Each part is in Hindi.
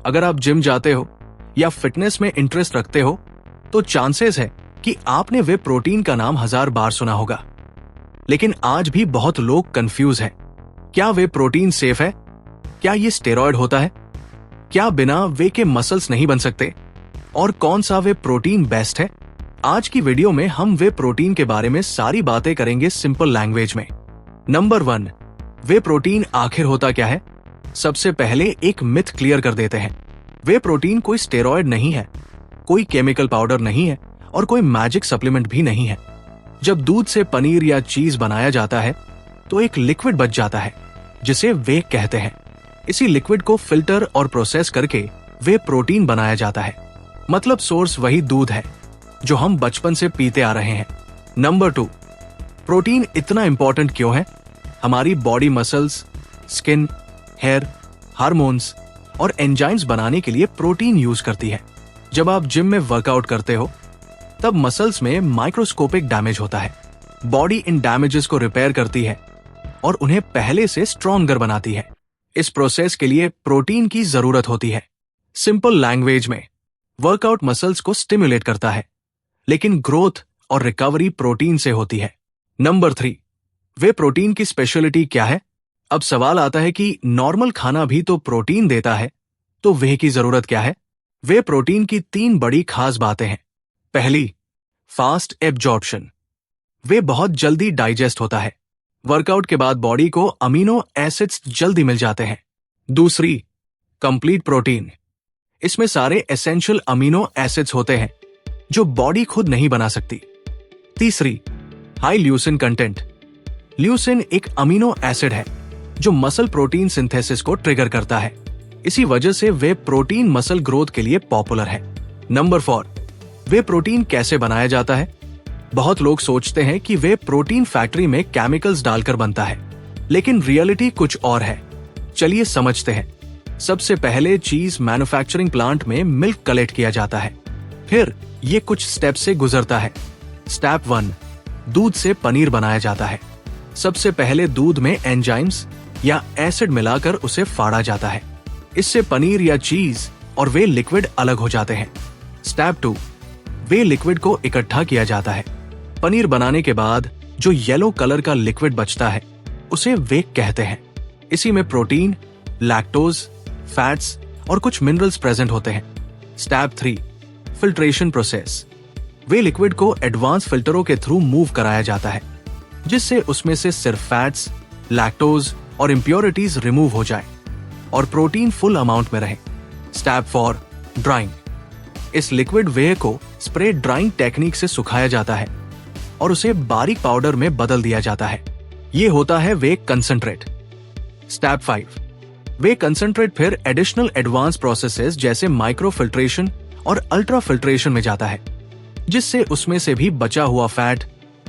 अगर आप जिम जाते हो या फिटनेस में इंटरेस्ट रखते हो तो चांसेस है कि आपने वे प्रोटीन का नाम 1000 बार सुना होगा। लेकिन आज भी बहुत लोग कंफ्यूज हैं। क्या वे प्रोटीन सेफ है? क्या ये स्टेरॉयड होता है? क्या बिना वे के मसल्स नहीं बन सकते? और कौन सा वे प्रोटीन बेस्ट है? आज की वीडियो में हम वे प्रोटीन के बारे में सारी बातें करेंगे सिंपल लैंग्वेज में। नंबर 1, वे प्रोटीन आखिर होता क्या है? सबसे पहले एक मिथ क्लियर कर देते हैं। वे प्रोटीन कोई स्टेरॉयड नहीं है, कोई केमिकल पाउडर नहीं है और कोई मैजिक सप्लीमेंट भी नहीं है। जब दूध से पनीर या चीज बनाया जाता है तो एक लिक्विड बच जाता है जिसे वे कहते हैं। इसी लिक्विड को फिल्टर और प्रोसेस करके वे प्रोटीन बनाया जाता है। मतलब सोर्स वही दूध है जो हम बचपन से पीते आ रहे हैं। नंबर 2, प्रोटीन इतना इंपॉर्टेंट क्यों है? हमारी body muscles, skin, hair, hormones और एंजाइम्स बनाने के लिए प्रोटीन यूज करती है। जब आप जिम में वर्कआउट करते हो तब मसल्स में माइक्रोस्कोपिक डैमेज होता है। बॉडी इन डैमेजेस को रिपेयर करती है और उन्हें पहले से स्ट्रॉन्गर बनाती है। इस प्रोसेस के लिए प्रोटीन की जरूरत होती है। सिंपल लैंग्वेज में, वर्कआउट मसल्स को स्टिमुलेट करता है, लेकिन ग्रोथ और रिकवरी प्रोटीन से होती है। नंबर 3, वे प्रोटीन की स्पेशलिटी क्या है? अब सवाल आता है कि नॉर्मल खाना भी तो प्रोटीन देता है, तो वे की जरूरत क्या है? वे प्रोटीन की 3 बड़ी खास बातें हैं। पहली, फास्ट एब्जॉर्प्शन। वे बहुत जल्दी डाइजेस्ट होता है। वर्कआउट के बाद बॉडी को अमीनो एसिड्स जल्दी मिल जाते हैं। दूसरी, कंप्लीट प्रोटीन। इसमें सारे एसेंशियल अमीनो एसिड्स होते हैं जो बॉडी खुद नहीं बना सकती। तीसरी, हाई ल्यूसिन कंटेंट। ल्यूसिन एक अमीनो एसिड है जो मसल प्रोटीन सिंथेसिस को ट्रिगर करता है। इसी वजह से वे प्रोटीन मसल ग्रोथ के लिए पॉपुलर है। नंबर 4, वे प्रोटीन कैसे बनाया जाता है? बहुत लोग सोचते हैं कि वे प्रोटीन फैक्ट्री में केमिकल्स डालकर बनता है, लेकिन रियलिटी कुछ और है। चलिए समझते हैं। सबसे पहले चीज मैन्युफैक्चरिंग प्लांट में मिल्क कलेक्ट किया जाता है। फिर ये कुछ स्टेप से गुजरता है। स्टेप 1, दूध से पनीर बनाया जाता है। सबसे पहले दूध में एंजाइम्स या एसिड मिलाकर उसे फाड़ा जाता है। इससे पनीर या चीज और वे लिक्विड अलग हो जाते हैं। स्टेप 2, वे लिक्विड को इकट्ठा किया जाता है। पनीर बनाने के बाद जो येलो कलर का लिक्विड बचता है उसे वे कहते हैं। इसी में प्रोटीन, लैक्टोज, फैट्स और कुछ मिनरल्स प्रेजेंट होते हैं। Step 3, filtration process. वे लिक्विड को एडवांस फिल्टरों के थ्रू मूव कराया जाता है जिससे उसमें से सिर्फ फैट्स, लैक्टोज और इम्प्योरिटीज रिमूव हो जाए और प्रोटीन फुल अमाउंट में रहे। Step 4, drawing. इस लिक्विड वे को स्प्रे ड्राइंग टेक्निक से सुखाया जाता है और उसे बारीक पाउडर में बदल दिया जाता है। ये होता है वे कंसंट्रेट। स्टेप 5, वे कंसंट्रेट फिर एडिशनल एडवांस प्रोसेसेस जैसे माइक्रो फिल्ट्रेशन और अल्ट्रा फिल्ट्रेशन में जाता है जिससे उसमें से भी बचा हुआ फैट,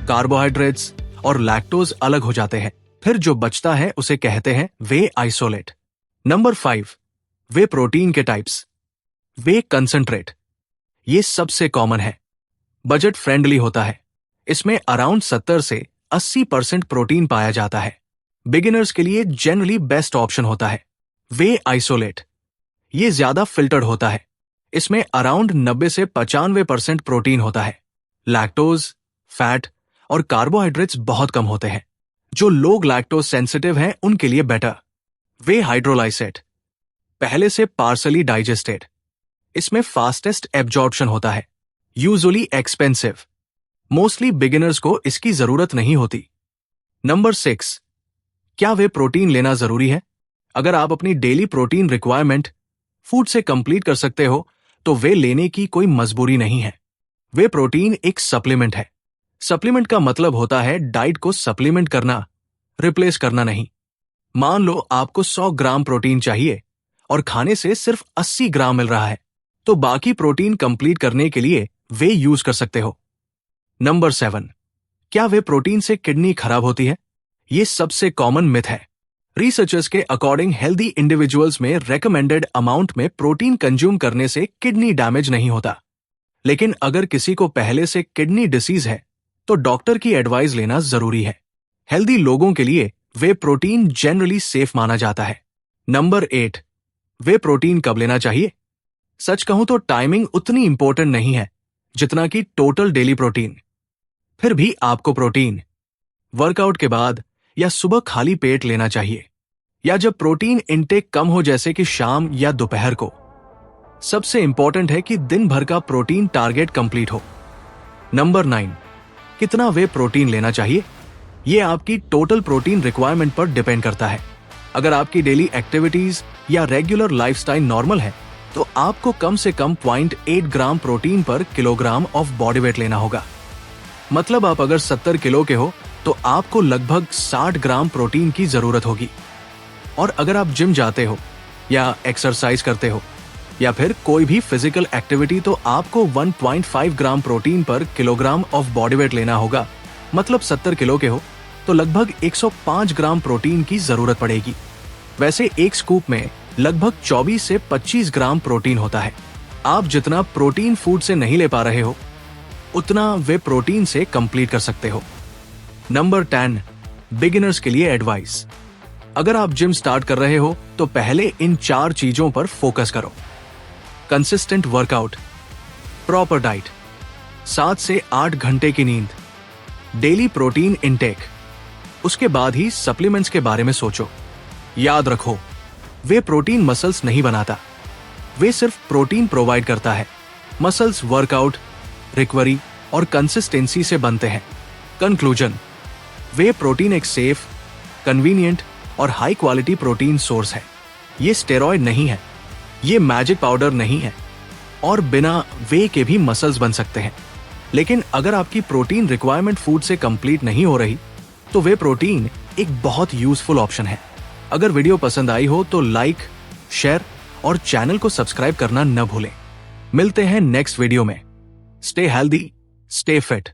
कार्बोहाइड्रेट्स और लैक्टोज अलग हो जाते हैं। फिर जो बचता है उसे कहते हैं वे आइसोलेट। नंबर 5, वे प्रोटीन के टाइप्स। वे कंसंट्रेट, ये सबसे कॉमन है, बजट फ्रेंडली होता है। इसमें अराउंड 70 से 80% प्रोटीन पाया जाता है। बिगिनर्स के लिए जनरली बेस्ट ऑप्शन होता है। वे आइसोलेट, ये ज्यादा फिल्टर्ड होता है। इसमें अराउंड 90 से 95% प्रोटीन होता है। लैक्टोज, फैट और कार्बोहाइड्रेट्स बहुत कम होते हैं। जो लोग लैक्टोज सेंसिटिव हैं उनके लिए बेटर। वे हाइड्रोलाइसेट, पहले से पार्सली डाइजेस्टेड। इसमें फास्टेस्ट एब्जॉर्प्शन होता है। यूजुअली एक्सपेंसिव, मोस्टली बिगिनर्स को इसकी जरूरत नहीं होती। नंबर 6, क्या वे प्रोटीन लेना जरूरी है? अगर आप अपनी डेली प्रोटीन रिक्वायरमेंट फूड से कंप्लीट कर सकते हो तो वे लेने की कोई मजबूरी नहीं है। वे प्रोटीन एक सप्लीमेंट है। सप्लीमेंट का मतलब होता है डाइट को सप्लीमेंट करना, रिप्लेस करना नहीं। मान लो आपको 100 ग्राम प्रोटीन चाहिए और खाने से सिर्फ 80 ग्राम मिल रहा है, तो बाकी प्रोटीन कंप्लीट करने के लिए वे यूज कर सकते हो। नंबर 7, क्या वे प्रोटीन से किडनी खराब होती है? ये सबसे कॉमन मिथ है। रिसर्चर्स के अकॉर्डिंग हेल्दी इंडिविजुअल्स में रेकमेंडेड अमाउंट में प्रोटीन कंज्यूम करने से किडनी डैमेज नहीं होता। लेकिन अगर किसी को पहले से किडनी डिसीज है तो डॉक्टर की एडवाइस लेना जरूरी है। हेल्दी लोगों के लिए वे प्रोटीन जनरली सेफ माना जाता है। नंबर 8, वे प्रोटीन कब लेना चाहिए? सच कहूं तो टाइमिंग उतनी इंपॉर्टेंट नहीं है जितना कि टोटल डेली प्रोटीन। फिर भी आपको प्रोटीन वर्कआउट के बाद या सुबह खाली पेट लेना चाहिए, या जब प्रोटीन इनटेक कम हो जैसे कि शाम या दोपहर को। सबसे इंपॉर्टेंट है कि दिन भर का प्रोटीन टारगेट कंप्लीट हो। नंबर 9, कितना वे प्रोटीन लेना चाहिए? यह आपकी टोटल प्रोटीन रिक्वायरमेंट पर डिपेंड करता है। अगर आपकी डेली एक्टिविटीज या रेगुलर लाइफस्टाइल नॉर्मल है तो आपको कम से कम 0.8 ग्राम प्रोटीन पर किलोग्राम ऑफ बॉडी वेट लेना होगा। मतलब आप अगर 70 किलो के हो तो आपको लगभग 60 ग्राम प्रोटीन की जरूरत होगी। और अगर आप जिम जाते हो या एक्सरसाइज करते हो या फिर कोई भी फिजिकल एक्टिविटी तो आपको 1.5 ग्राम प्रोटीन पर किलोग्राम ऑफ बॉडी वेट लेना होगा। मतलब 70 किलो के हो तो लगभग 105 ग्राम प्रोटीन की जरूरत पड़ेगी। वैसे एक स्कूप में लगभग 24 से 25 ग्राम प्रोटीन होता है। आप जितना प्रोटीन फूड से नहीं ले पा रहे हो उतना वे प्रोटीन से कंप्लीट कर सकते हो। नंबर 10, बिगिनर्स के लिए एडवाइस। अगर आप जिम स्टार्ट कर रहे हो तो पहले इन 4 चीजों पर फोकस करो। कंसिस्टेंट वर्कआउट, प्रॉपर डाइट, 7 से 8 घंटे की नींद, डेली प्रोटीन इनटेक। उसके बाद ही सप्लीमेंट्स के बारे में सोचो। याद रखो, वे प्रोटीन मसल्स नहीं बनाता, वे सिर्फ प्रोटीन प्रोवाइड करता है। मसल्स वर्कआउट, रिकवरी और कंसिस्टेंसी से बनते हैं। कंक्लूजन, वे प्रोटीन एक सेफ, कन्वीनियंट और हाई क्वालिटी प्रोटीन सोर्स है। ये स्टेरॉइड नहीं है, ये मैजिक पाउडर नहीं है, और बिना वे के भी मसल्स बन सकते हैं। लेकिन अगर आपकी प्रोटीन रिक्वायरमेंट फूड से कंप्लीट नहीं हो रही तो वे प्रोटीन एक बहुत यूजफुल ऑप्शन है। अगर वीडियो पसंद आई हो तो लाइक, शेयर और चैनल को सब्सक्राइब करना न भूलें। मिलते हैं नेक्स्ट वीडियो में। Stay healthy, stay fit.